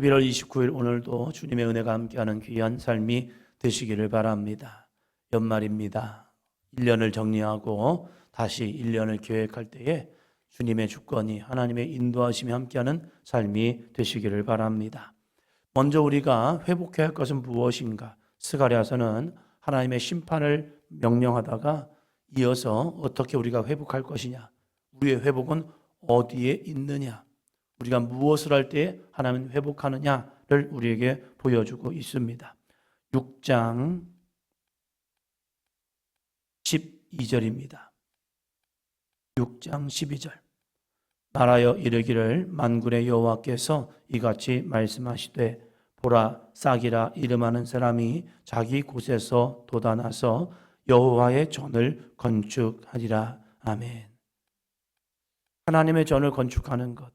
11월 29일 오늘도 주님의 은혜가 함께하는 귀한 삶이 되시기를 바랍니다. 연말입니다. 1년을 정리하고 다시 1년을 계획할 때에 주님의 주권이 하나님의 인도하심이 함께하는 삶이 되시기를 바랍니다. 먼저 우리가 회복해야 할 것은 무엇인가? 스가랴서는 하나님의 심판을 명령하다가 이어서 어떻게 우리가 회복할 것이냐? 우리의 회복은 어디에 있느냐? 우리가 무엇을 할 때 하나님은 회복하느냐를 우리에게 보여주고 있습니다. 6장 12절입니다. 6장 12절. 말하여 이르기를 만군의 여호와께서 이같이 말씀하시되 보라 싹이라 이름하는 사람이 자기 곳에서 돋아나서 여호와의 전을 건축하리라. 아멘. 하나님의 전을 건축하는 것,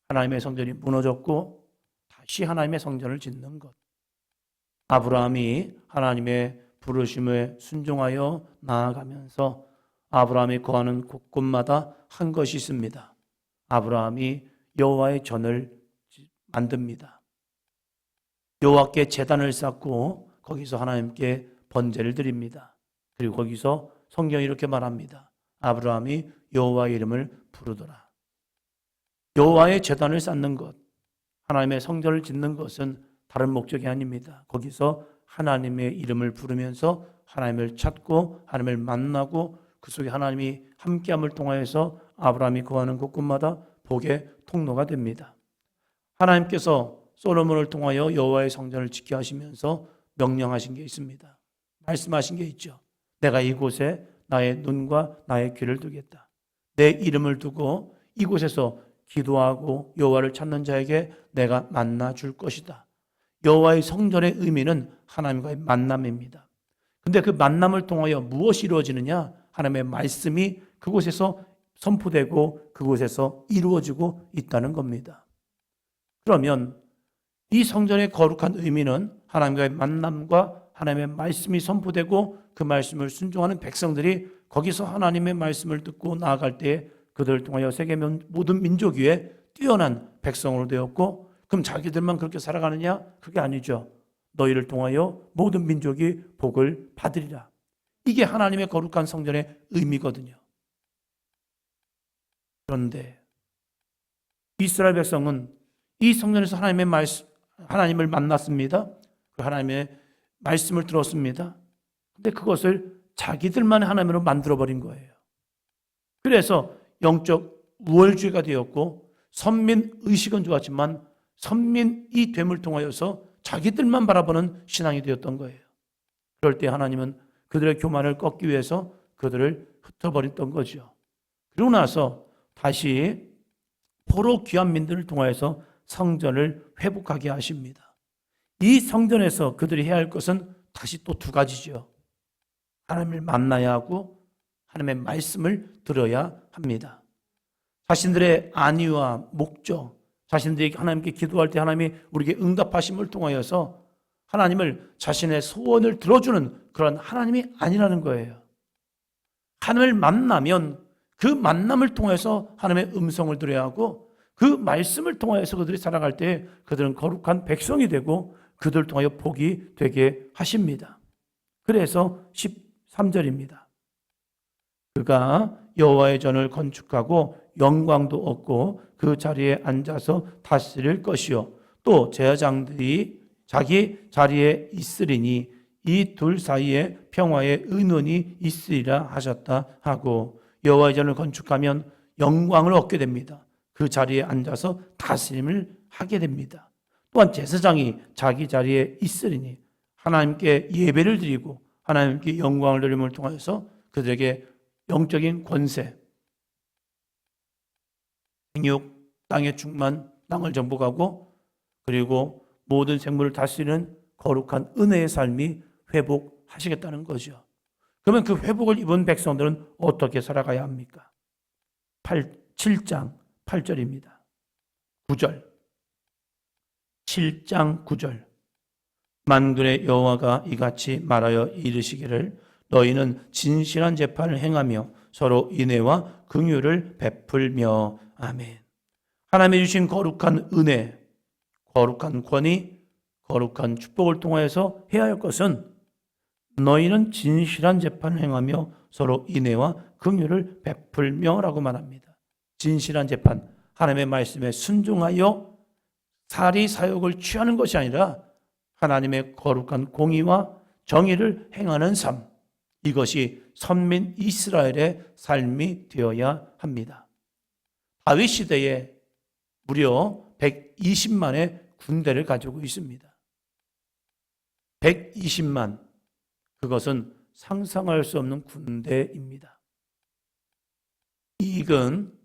하나님의 성전이 무너졌고 다시 하나님의 성전을 짓는 것, 아브라함이 하나님의 부르심에 순종하여 나아가면서 아브라함이 거하는 곳곳마다 한 것이 있습니다. 아브라함이 여호와의 전을 만듭니다. 여호와께 제단을 쌓고 거기서 하나님께 번제를 드립니다. 그리고 거기서 성경이 이렇게 말합니다. 아브라함이 여호와의 이름을 부르더라. 여호와의 제단을 쌓는 것, 하나님의 성전을 짓는 것은 다른 목적이 아닙니다. 거기서 하나님의 이름을 부르면서 하나님을 찾고 하나님을 만나고 그 속에 하나님이 함께함을 통하여서 아브라함이 거하는 곳곳마다 복의 통로가 됩니다. 하나님께서 솔로몬을 통하여 여호와의 성전을 지켜 하시면서 명령하신 게 있습니다. 말씀하신 게 있죠. 내가 이곳에 나의 눈과 나의 귀를 두겠다. 내 이름을 두고 이곳에서 기도하고 여호와를 찾는 자에게 내가 만나 줄 것이다. 여호와의 성전의 의미는 하나님과의 만남입니다. 근데 그 만남을 통하여 무엇이 이루어지느냐? 하나님의 말씀이 그곳에서 선포되고 그곳에서 이루어지고 있다는 겁니다. 그러면 이 성전의 거룩한 의미는 하나님과의 만남과 하나님의 말씀이 선포되고 그 말씀을 순종하는 백성들이 거기서 하나님의 말씀을 듣고 나아갈 때에 그들을 통하여 세계 모든 민족 위에 뛰어난 백성으로 되었고, 그럼 자기들만 그렇게 살아가느냐? 그게 아니죠. 너희를 통하여 모든 민족이 복을 받으리라. 이게 하나님의 거룩한 성전의 의미거든요. 그런데 이스라엘 백성은 이 성전에서 하나님을 만났습니다. 그 하나님의 말씀을 들었습니다. 근데 그것을 자기들만의 하나님으로 만들어버린 거예요. 그래서 영적 우월주의가 되었고 선민의식은 좋았지만 선민이 됨을 통하여서 자기들만 바라보는 신앙이 되었던 거예요. 그럴 때 하나님은 그들의 교만을 꺾기 위해서 그들을 흩어버렸던 거죠. 그러고 나서 다시 포로 귀한 민들을 통하여서 성전을 회복하게 하십니다. 이 성전에서 그들이 해야 할 것은 다시 또 두 가지죠. 하나님을 만나야 하고 하나님의 말씀을 들어야 합니다. 자신들의 안위와 목적, 자신들이 하나님께 기도할 때 하나님이 우리에게 응답하심을 통하여서 하나님을 자신의 소원을 들어주는 그런 하나님이 아니라는 거예요. 하나님을 만나면 그 만남을 통해서 하나님의 음성을 들어야 하고 그 말씀을 통하여서 그들이 살아갈 때 그들은 거룩한 백성이 되고 그들을 통하여 복이 되게 하십니다. 그래서 13절입니다. 그가 여호와의 전을 건축하고 영광도 얻고 그 자리에 앉아서 다스릴 것이요 또 제사장들이 자기 자리에 있으리니 이 둘 사이에 평화의 의논이 있으리라 하셨다 하고, 여호와의 전을 건축하면 영광을 얻게 됩니다. 그 자리에 앉아서 다스림을 하게 됩니다. 또한 제사장이 자기 자리에 있으리니 하나님께 예배를 드리고 하나님께 영광을 드림을 통해서 그들에게 영적인 권세, 생육, 땅의 충만, 땅을 정복하고 그리고 모든 생물을 다스리는 거룩한 은혜의 삶이 회복하시겠다는 거죠. 그러면 그 회복을 입은 백성들은 어떻게 살아가야 합니까? 7장 8절입니다. 9절. 7장 9절. 만군의 여호와가 이같이 말하여 이르시기를 너희는 진실한 재판을 행하며 서로 인애와 긍휼을 베풀며. 아멘. 하나님이 주신 거룩한 은혜, 거룩한 권위, 거룩한 축복을 통하여서 해야 할 것은 너희는 진실한 재판을 행하며 서로 인애와 긍휼을 베풀며라고 말합니다. 진실한 재판, 하나님의 말씀에 순종하여 사리 사욕을 취하는 것이 아니라 하나님의 거룩한 공의와 정의를 행하는 삶, 이것이 선민 이스라엘의 삶이 되어야 합니다. 다윗 시대에 무려 120만의 군대를 가지고 있습니다. 120만, 그것은 상상할 수 없는 군대입니다. 이익은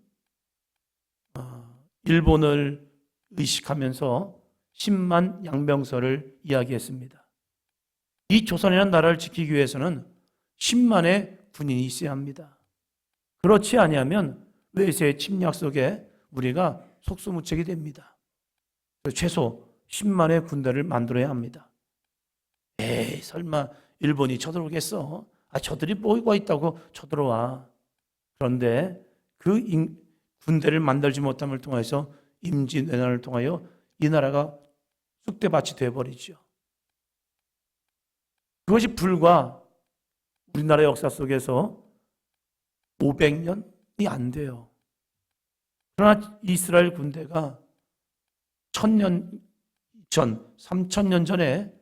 일본을 의식하면서 10만 양병설을 이야기했습니다. 이 조선이라는 나라를 지키기 위해서는 10만의 군인이 있어야 합니다. 그렇지 아니하면 외세의 침략 속에 우리가 속수무책이 됩니다. 최소 10만의 군대를 만들어야 합니다. 에이, 설마 일본이 쳐들어오겠어? 저들이 뭐가 있다고 쳐들어와. 그런데 그 군대를 만들지 못함을 통해서 임진왜란을 통하여 이 나라가 쑥대밭이 되어버리죠. 그것이 불과 우리나라 역사 속에서 500년이 안 돼요. 그러나 이스라엘 군대가 1000년 전, 3000년 전에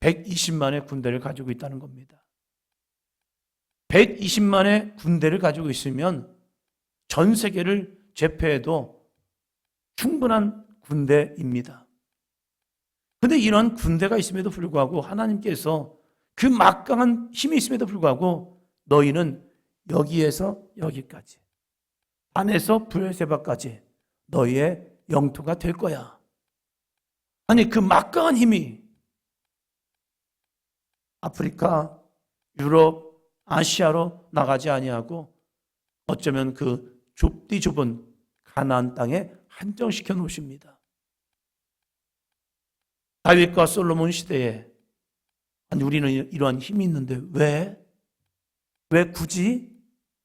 120만의 군대를 가지고 있다는 겁니다. 120만의 군대를 가지고 있으면 전 세계를 제패해도 충분한 군대입니다. 그런데 이런 군대가 있음에도 불구하고 하나님께서 그 막강한 힘이 있음에도 불구하고 너희는 여기에서 여기까지, 안에서 브엘세바까지 너희의 영토가 될 거야. 아니, 그 막강한 힘이 아프리카, 유럽, 아시아로 나가지 아니하고 어쩌면 그 좁디 좁은 가나안 땅에 한정시켜 놓으십니다. 다윗과 솔로몬 시대에 아니 우리는 이러한 힘이 있는데 왜 굳이?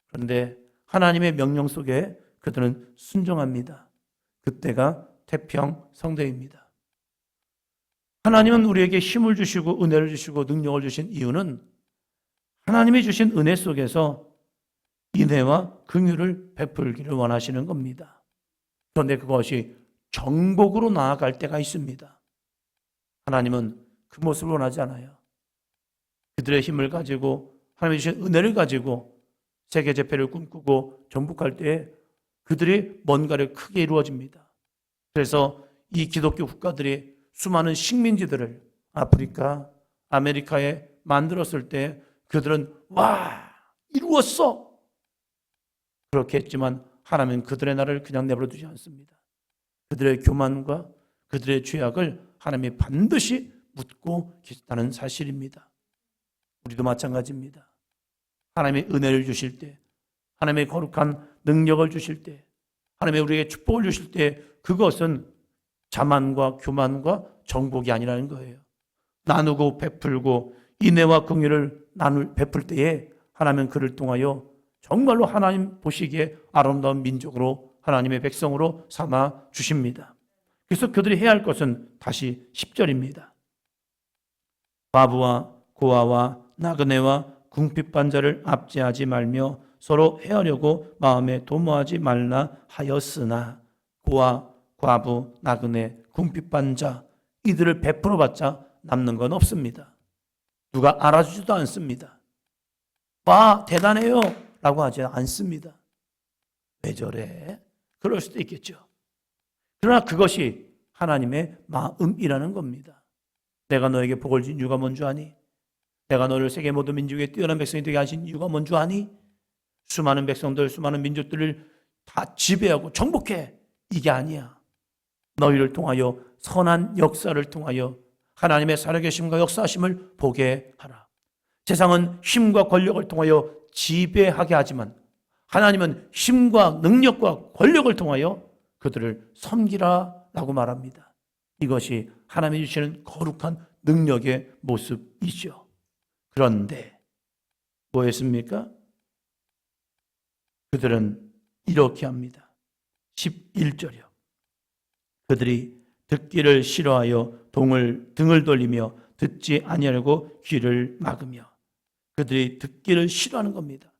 그런데 하나님의 명령 속에 그들은 순종합니다. 그때가 태평성대입니다. 하나님은 우리에게 힘을 주시고 은혜를 주시고 능력을 주신 이유는 하나님이 주신 은혜 속에서 인애와 긍휼을 베풀기를 원하시는 겁니다. 그런데 그것이 정복으로 나아갈 때가 있습니다. 하나님은 그 모습을 원하지 않아요. 그들의 힘을 가지고 하나님이 주신 은혜를 가지고 세계 재패를 꿈꾸고 정복할 때에 그들이 뭔가를 크게 이루어집니다. 그래서 이 기독교 국가들이 수많은 식민지들을 아프리카, 아메리카에 만들었을 때 그들은 와, 이루었어! 그렇게 했지만 하나님은 그들의 나라를 그냥 내버려 두지 않습니다. 그들의 교만과 그들의 죄악을 하나님이 반드시 묻고 계시다는 사실입니다. 우리도 마찬가지입니다. 하나님의 은혜를 주실 때, 하나님의 거룩한 능력을 주실 때, 하나님의 우리에게 축복을 주실 때 그것은 자만과 교만과 정복이 아니라는 거예요. 나누고 베풀고 인애와 긍휼을 베풀 때에 하나님은 그를 통하여 정말로 하나님 보시기에 아름다운 민족으로 하나님의 백성으로 삼아 주십니다. 그래서 그들이 해야 할 것은 다시 10절입니다. 과부와 고아와 나그네와 궁핍한 자를 압제하지 말며 서로 헤아려고 마음에 도모하지 말라 하였으나 고아, 과부, 나그네, 궁핍한 자 이들을 베풀어봤자 남는 건 없습니다. 누가 알아주지도 않습니다. 와, 대단해요 라고 하지 않습니다. 왜 저래? 그럴 수도 있겠죠. 그러나 그것이 하나님의 마음이라는 겁니다. 내가 너에게 복을 준 이유가 뭔 줄 아니? 내가 너를 세계 모든 민족에 뛰어난 백성이 되게 하신 이유가 뭔 줄 아니? 수많은 백성들, 수많은 민족들을 다 지배하고 정복해. 이게 아니야. 너희를 통하여 선한 역사를 통하여 하나님의 살아계심과 역사하심을 보게 하라. 세상은 힘과 권력을 통하여 지배하게 하지만 하나님은 힘과 능력과 권력을 통하여 그들을 섬기라 라고 말합니다. 이것이 하나님이 주시는 거룩한 능력의 모습이죠. 그런데 뭐 했습니까? 그들은 이렇게 합니다. 11절이요. 그들이 듣기를 싫어하여 등을 돌리며 듣지 아니하려고 귀를 막으며. 그들이 듣기를 싫어하는 겁니다.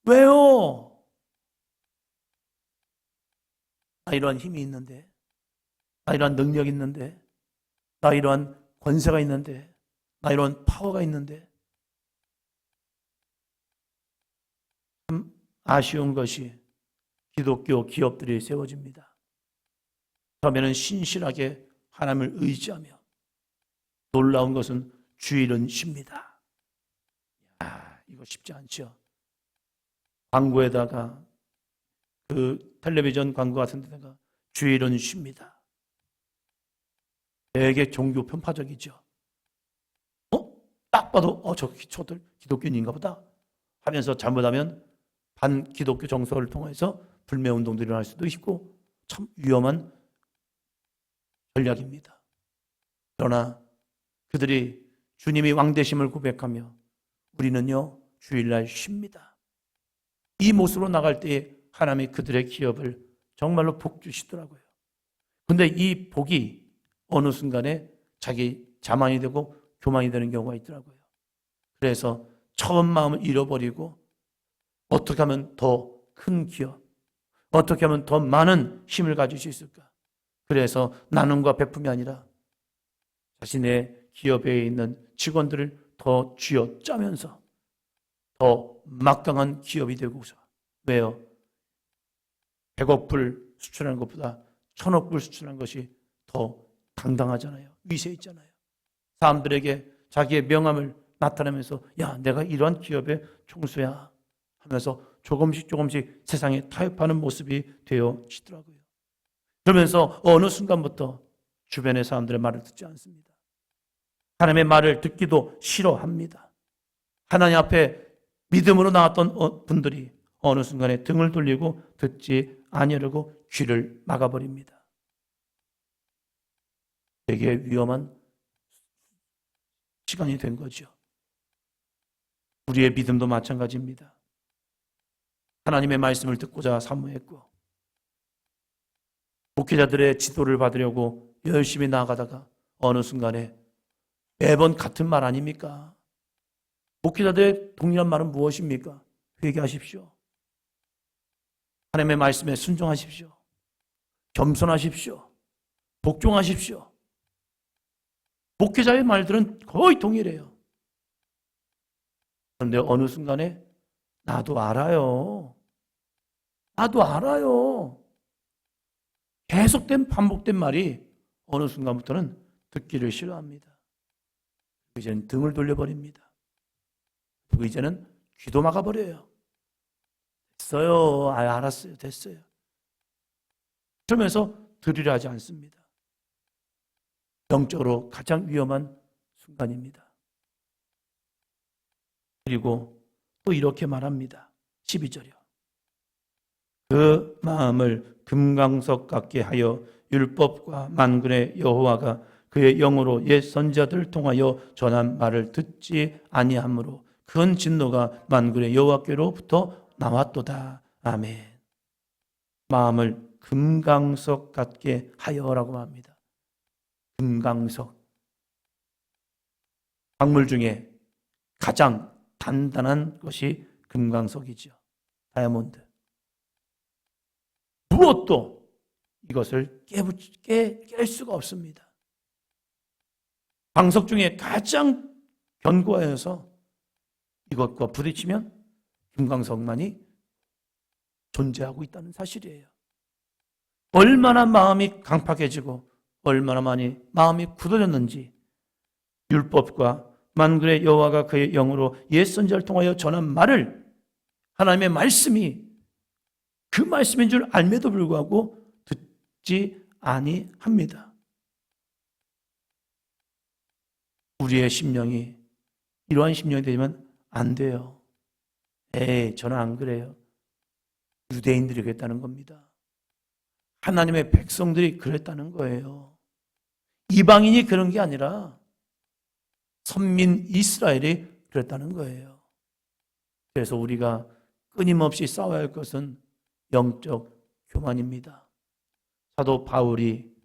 왜요? 나 이러한 힘이 있는데, 나 이러한 능력이 있는데, 나 이러한 권세가 있는데, 나 이러한 파워가 있는데. 참 아쉬운 것이 기독교 기업들이 세워집니다. 처음에는 신실하게 하나님을 의지하며, 놀라운 것은 주일은 쉽니다. 이거 쉽지 않죠. 광고에다가 그 텔레비전 광고 같은 데다가 주일은 쉽니다. 되게 종교 편파적이죠. 딱 봐도 저들 기독교인인가 보다 하면서 잘못하면 반기독교 정서를 통해서 불매운동들이 일어날 수도 있고 참 위험한 전략입니다. 그러나 그들이 주님이 왕되심을 고백하며 우리는요 주일날 쉽니다. 이 모습으로 나갈 때에 하나님이 그들의 기업을 정말로 복 주시더라고요. 근데 이 복이 어느 순간에 자기 자만이 되고 교만이 되는 경우가 있더라고요. 그래서 처음 마음을 잃어버리고 어떻게 하면 더 큰 기업, 어떻게 하면 더 많은 힘을 가질 수 있을까? 그래서 나눔과 베품이 아니라 자신의 기업에 있는 직원들을 더 쥐어짜면서 더 막강한 기업이 되고서. 왜요? 100억 불 수출하는 것보다 1000억 불 수출하는 것이 더 당당하잖아요. 위세 있잖아요. 사람들에게 자기의 명함을 나타내면서 야, 내가 이러한 기업의 총수야 하면서 조금씩 세상에 타협하는 모습이 되어지더라고요. 그러면서 어느 순간부터 주변의 사람들의 말을 듣지 않습니다. 하나님의 말을 듣기도 싫어합니다. 하나님 앞에 믿음으로 나왔던 분들이 어느 순간에 등을 돌리고 듣지 아니하려고 귀를 막아버립니다. 되게 위험한 시간이 된 거죠. 우리의 믿음도 마찬가지입니다. 하나님의 말씀을 듣고자 사모했고 목회자들의 지도를 받으려고 열심히 나아가다가 어느 순간에 매번 같은 말 아닙니까? 목회자들의 동일한 말은 무엇입니까? 회개하십시오. 하나님의 말씀에 순종하십시오. 겸손하십시오. 복종하십시오. 목회자의 말들은 거의 동일해요. 그런데 어느 순간에 나도 알아요. 계속된 반복된 말이 어느 순간부터는 듣기를 싫어합니다. 이제는 등을 돌려버립니다. 그리고 이제는 귀도 막아버려요. 됐어요. 알았어요. 됐어요. 그러면서 들으려 하지 않습니다. 영적으로 가장 위험한 순간입니다. 그리고 또 이렇게 말합니다. 12절이요. 그 마음을 금강석 같게 하여 율법과 만군의 여호와가 그의 영으로 옛 선지자들을 통하여 전한 말을 듣지 아니하므로 큰 진노가 만군의 여호와께로부터 나왔도다. 아멘. 마음을 금강석 같게 하여라고 합니다. 금강석. 광물 중에 가장 단단한 것이 금강석이죠. 다이아몬드. 무엇도 이것을 깰 수가 없습니다. 광석 중에 가장 견고하여서 이것과 부딪히면 금강석만이 존재하고 있다는 사실이에요. 얼마나 마음이 강팍해지고 얼마나 많이 마음이 굳어졌는지 율법과 만군의 여호와가 그의 영으로 옛 선지자를 통하여 전한 말을 하나님의 말씀이 그 말씀인 줄 알매도 불구하고 듣지 아니합니다. 우리의 심령이 이러한 심령이 되면 안 돼요. 저는 안 그래요. 유대인들이 그랬다는 겁니다. 하나님의 백성들이 그랬다는 거예요. 이방인이 그런 게 아니라 선민 이스라엘이 그랬다는 거예요. 그래서 우리가 끊임없이 싸워야 할 것은 영적 교만입니다. 사도 바울이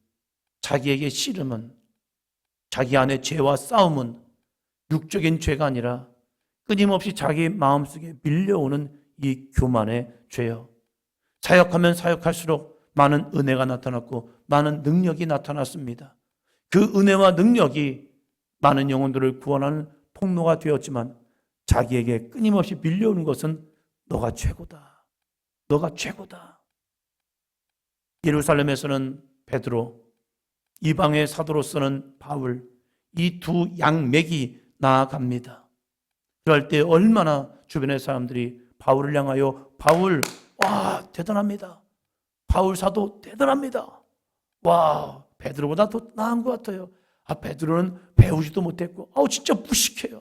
자기에게 씨름은, 자기 안에 죄와 싸움은 육적인 죄가 아니라 끊임없이 자기 마음속에 밀려오는 이 교만의 죄요. 사역하면 사역할수록 많은 은혜가 나타났고 많은 능력이 나타났습니다. 그 은혜와 능력이 많은 영혼들을 구원하는 통로가 되었지만 자기에게 끊임없이 밀려오는 것은 너가 최고다. 너가 최고다. 예루살렘에서는 베드로, 이방의 사도로서는 바울, 이 두 양맥이 나아갑니다. 그럴 때 얼마나 주변의 사람들이 바울을 향하여 바울, 와, 대단합니다. 바울 사도 대단합니다. 와, 베드로보다 더 나은 것 같아요. 아, 베드로는 배우지도 못했고, 진짜 무식해요.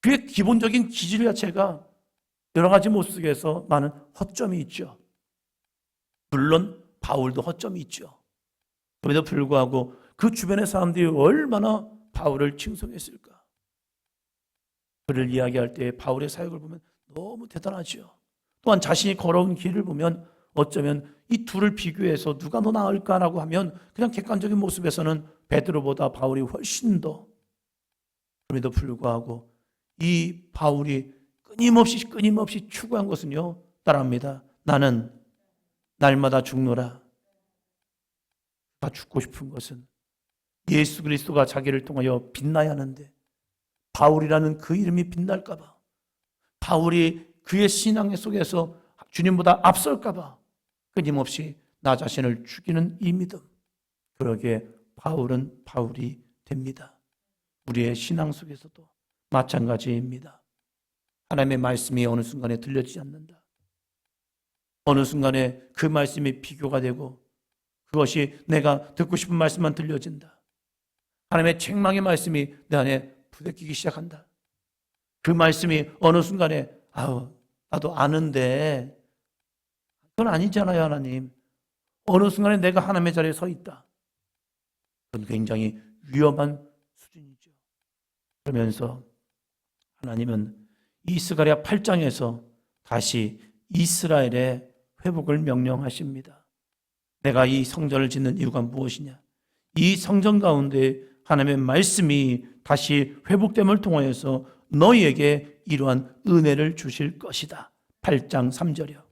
그의 기본적인 기질 자체가 여러 가지 모습 속에서 많은 허점이 있죠. 물론 바울도 허점이 있죠. 그럼에도 불구하고 그 주변의 사람들이 얼마나 바울을 칭송했을까. 그를 이야기할 때 바울의 사역을 보면 너무 대단하죠. 또한 자신이 걸어온 길을 보면 어쩌면 이 둘을 비교해서 누가 더 나을까라고 하면 그냥 객관적인 모습에서는 베드로보다 바울이 훨씬 더. 그럼에도 불구하고 이 바울이 끊임없이 추구한 것은요, 따라합니다. 나는 날마다 죽노라. 다 죽고 싶은 것은 예수 그리스도가 자기를 통하여 빛나야 하는데 바울이라는 그 이름이 빛날까 봐, 바울이 그의 신앙 속에서 주님보다 앞설까 봐 끊임없이 나 자신을 죽이는 이 믿음. 그러기에 바울은 바울이 됩니다. 우리의 신앙 속에서도 마찬가지입니다. 하나님의 말씀이 어느 순간에 들려지지 않는다. 어느 순간에 그 말씀이 비교가 되고 그것이 내가 듣고 싶은 말씀만 들려진다. 하나님의 책망의 말씀이 내 안에 부대끼기 시작한다. 그 말씀이 어느 순간에 나도 아는데 그건 아니잖아요, 하나님. 어느 순간에 내가 하나님의 자리에 서 있다. 그건 굉장히 위험한 수준이죠. 그러면서 하나님은 이스가랴 8장에서 다시 이스라엘의 회복을 명령하십니다. 내가 이 성전을 짓는 이유가 무엇이냐? 이 성전 가운데 하나님의 말씀이 다시 회복됨을 통하여서 너희에게 이러한 은혜를 주실 것이다. 8장 3절이요.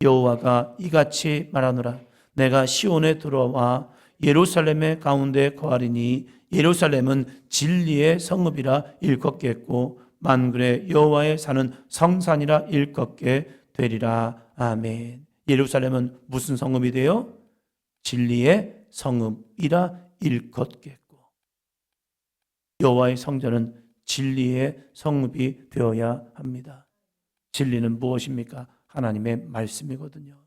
여호와가 이같이 말하노라. 내가 시온에 들어와 예루살렘의 가운데 거하리니 예루살렘은 진리의 성읍이라 일컫겠고 만군의 여호와의 사는 성산이라 일컫게 되리라. 아멘. 예루살렘은 무슨 성읍이 되어? 진리의 성읍이라 일컫겠고 여호와의 성전은 진리의 성읍이 되어야 합니다. 진리는 무엇입니까? 하나님의 말씀이거든요.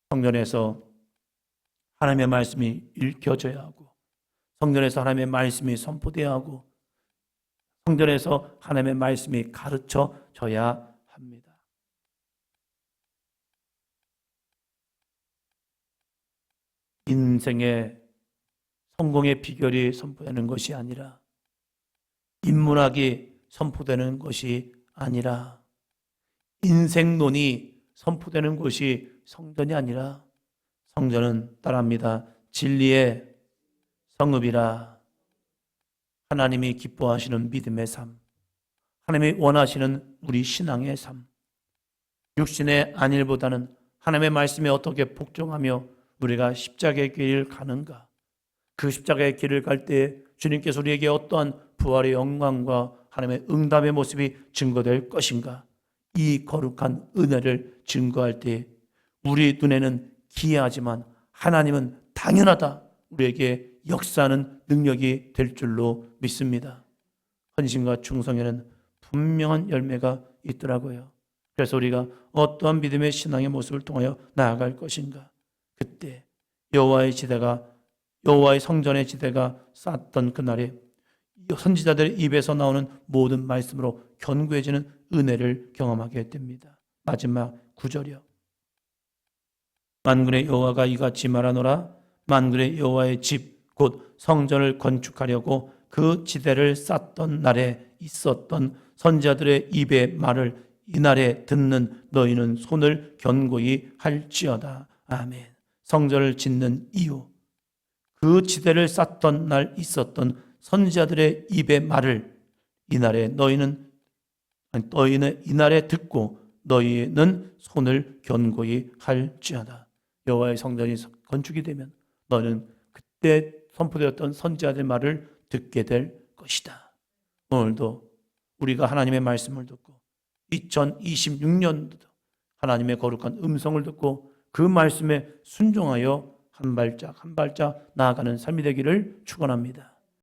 성전에서 하나님의 말씀이 읽혀져야 하고 성전에서 하나님의 말씀이 선포되어야 하고 성전에서 하나님의 말씀이 가르쳐져야 합니다. 인생의 성공의 비결이 선포되는 것이 아니라 인문학이 선포되는 것이 아니라 인생론이 선포되는 것이 성전이 아니라 성전은 따라합니다. 진리의 성읍이라. 하나님이 기뻐하시는 믿음의 삶, 하나님이 원하시는 우리 신앙의 삶, 육신의 안일보다는 하나님의 말씀에 어떻게 복종하며 우리가 십자가의 길을 가는가. 그 십자가의 길을 갈 때 주님께서 우리에게 어떠한 부활의 영광과 하나님의 응답의 모습이 증거될 것인가. 이 거룩한 은혜를 증거할 때 우리 눈에는 기이하지만 하나님은 당연하다. 우리에게 역사하는 능력이 될 줄로 믿습니다. 헌신과 충성에는 분명한 열매가 있더라고요. 그래서 우리가 어떠한 믿음의 신앙의 모습을 통하여 나아갈 것인가. 그때 여호와의 성전의 지대가 쌓았던 그날에 선지자들의 입에서 나오는 모든 말씀으로 견고해지는 은혜를 경험하게 됩니다. 마지막 9절이요. 만군의 여호와가 이같이 말하노라. 만군의 여호와의 집 곧 성전을 건축하려고 그 지대를 쌓던 날에 있었던 선지자들의 입의 말을 이날에 듣는 너희는 손을 견고히 할지어다. 아멘. 성전을 짓는 이유, 그 지대를 쌓던 날 있었던 선지자들의 입의 말을 이날에 너희는 이날에 듣고 너희는 손을 견고히 할지어다. 여호와의 성전이 건축이 되면 너는 그때 선포되었던 선지자들의 말을 듣게 될 것이다. 오늘도 우리가 하나님의 말씀을 듣고 2026년도도 하나님의 거룩한 음성을 듣고 그 말씀에 순종하여 한 발짝 한 발짝 나아가는 삶이 되기를 축원합니다.